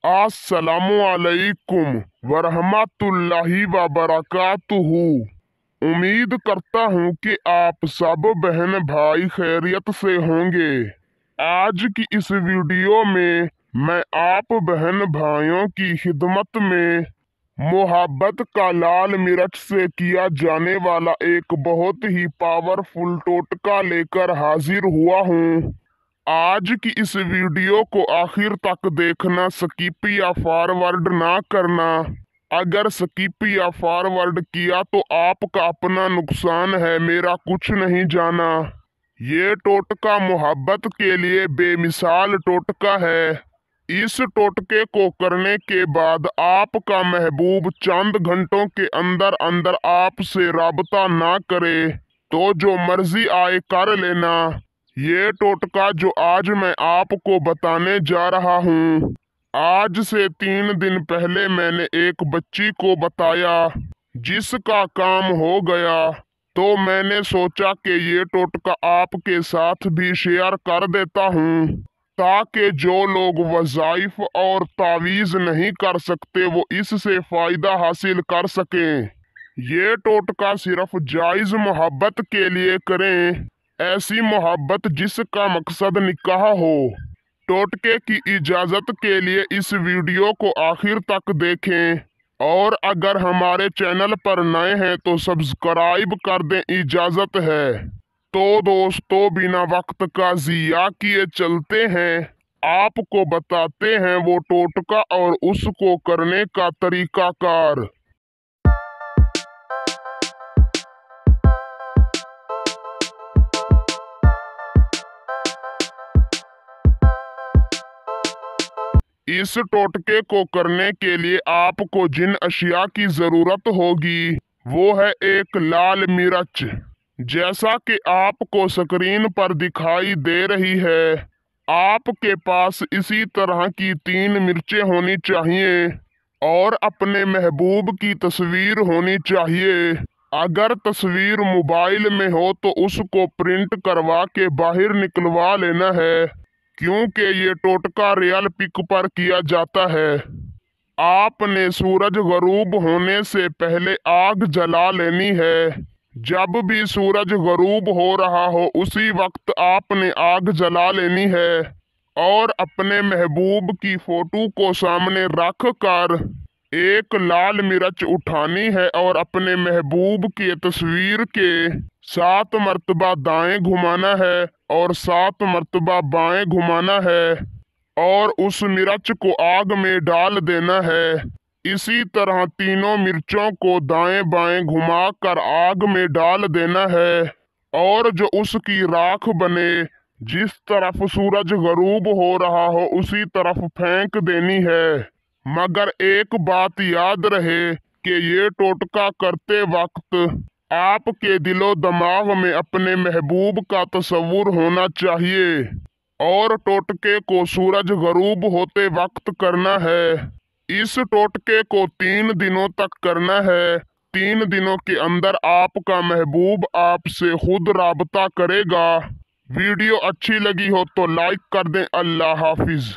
अस्सलामु अलैकुम वरहमतुल्लाहि वबरकातुहू। उम्मीद करता हूँ कि आप सब बहन भाई खैरियत से होंगे। आज की इस वीडियो में मैं आप बहन भाइयों की खिदमत में मोहब्बत का लाल मिर्च से किया जाने वाला एक बहुत ही पावरफुल टोटका लेकर हाजिर हुआ हूँ। आज की इस वीडियो को आखिर तक देखना, स्किप या फॉरवर्ड ना करना। अगर स्किप या फॉरवर्ड किया तो आपका अपना नुकसान है, मेरा कुछ नहीं जाना। ये टोटका मोहब्बत के लिए बेमिसाल टोटका है। इस टोटके को करने के बाद आपका महबूब चंद घंटों के अंदर अंदर आपसे राबता ना करे तो जो मर्जी आए कर लेना। ये टोटका जो आज मैं आपको बताने जा रहा हूँ, आज से 3 दिन पहले मैंने एक बच्ची को बताया जिसका काम हो गया, तो मैंने सोचा कि ये टोटका आपके साथ भी शेयर कर देता हूँ ताकि जो लोग वज़ाइफ और तावीज़ नहीं कर सकते वो इससे फ़ायदा हासिल कर सकें। ये टोटका सिर्फ जायज़ मोहब्बत के लिए करें, ऐसी मोहब्बत जिसका मकसद निकाह हो। टोटके की इजाज़त के लिए इस वीडियो को आखिर तक देखें और अगर हमारे चैनल पर नए हैं तो सब्सक्राइब कर दें, इजाज़त है। तो दोस्तों, बिना वक्त का ज़िया किए चलते हैं, आपको बताते हैं वो टोटका और उसको करने का तरीकाकार। इस टोटके को करने के लिए आपको जिन अशिया की ज़रूरत होगी वो है एक लाल मिर्च, जैसा कि आपको स्क्रीन पर दिखाई दे रही है। आपके पास इसी तरह की 3 मिर्चें होनी चाहिए और अपने महबूब की तस्वीर होनी चाहिए। अगर तस्वीर मोबाइल में हो तो उसको प्रिंट करवा के बाहर निकलवा लेना है, क्योंकि ये टोटका रियल पिक पर किया जाता है। आपने सूरज गरूब होने से पहले आग जला लेनी है। जब भी सूरज गरूब हो रहा हो उसी वक्त आपने आग जला लेनी है और अपने महबूब की फोटो को सामने रख कर एक लाल मिर्च उठानी है और अपने महबूब की तस्वीर के 7 मरतबा दाएं घुमाना है और 7 मरतबा बाएं घुमाना है और उस मिर्च को आग में डाल देना है। इसी तरह तीनों मिर्चों को दाएं बाएं घुमाकर आग में डाल देना है और जो उसकी राख बने, जिस तरफ सूरज गरूब हो रहा हो उसी तरफ फेंक देनी है। मगर एक बात याद रहे कि ये टोटका करते वक्त आपके दिलो दिमाग में अपने महबूब का तस्वुर होना चाहिए और टोटके को सूरज गरूब होते वक्त करना है। इस टोटके को 3 दिनों तक करना है। 3 दिनों के अंदर आपका महबूब आपसे खुद राबता करेगा। वीडियो अच्छी लगी हो तो लाइक कर दें। अल्लाह हाफिज।